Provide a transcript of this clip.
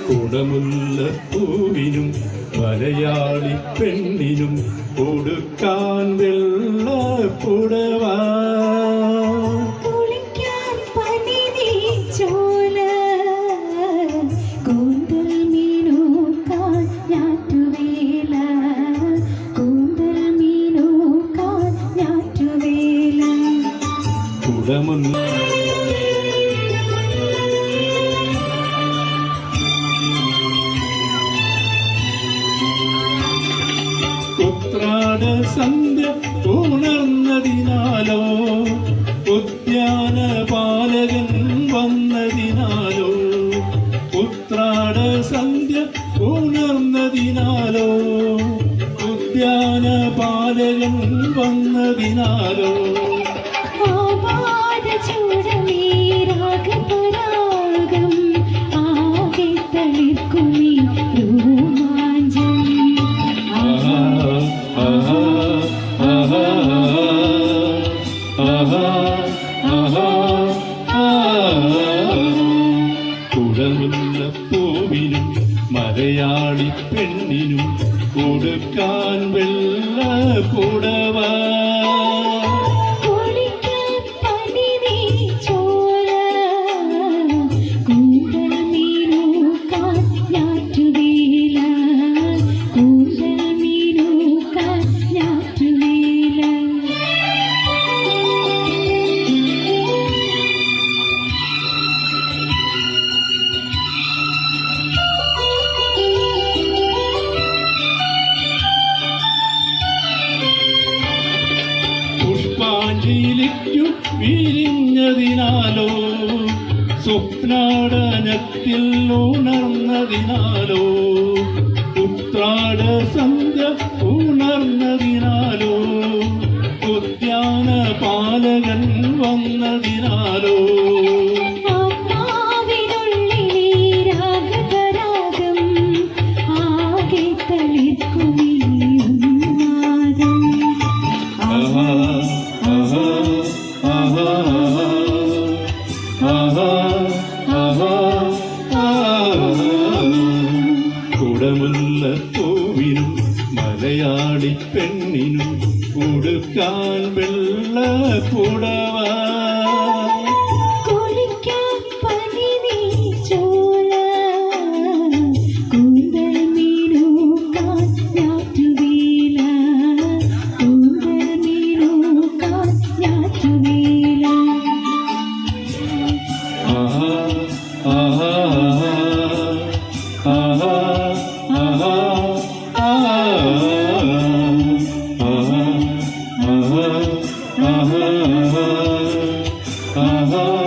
കുടമുല്ലപ്പൂവിനും മലയാളി പെണ്ണിനും കൊടുക്കാൻ വെള്ളപ്പുടവ കുടമുല്ല ഉത്രാട സന്ധ്യ ഉണർന്നതിനാലോ ഉദ്യാന പാലകൻ വന്നതിനാലോ ഉത്രാട സന്ധ്യ ഉണർന്നതിനാലോ ഉദ്യാന പാലകൻ വന്നതിനാലോ കുടമുല്ലപ്പൂവിനും മലയാളി പെണ്ണിനും കൊടുക്കാൻ വെള്ളപ്പുടവ പുഷ്പാഞ്ജലിക്കു വിരിഞ്ഞതിനാലോ സ്വപ്നാടനത്തിൽ ഉണർന്നതിനാലോ ഉത്രാട സന്ധ്യ ഉണർന്നതിനാലോ ഉദ്യാന പാലകൻ വന്നതിനാലോ കുടമുല്ലപ്പൂവിനും മലയാളി പെണ്ണിനും കൊടുക്കാൻ വെള്ളപ്പുടവ aha.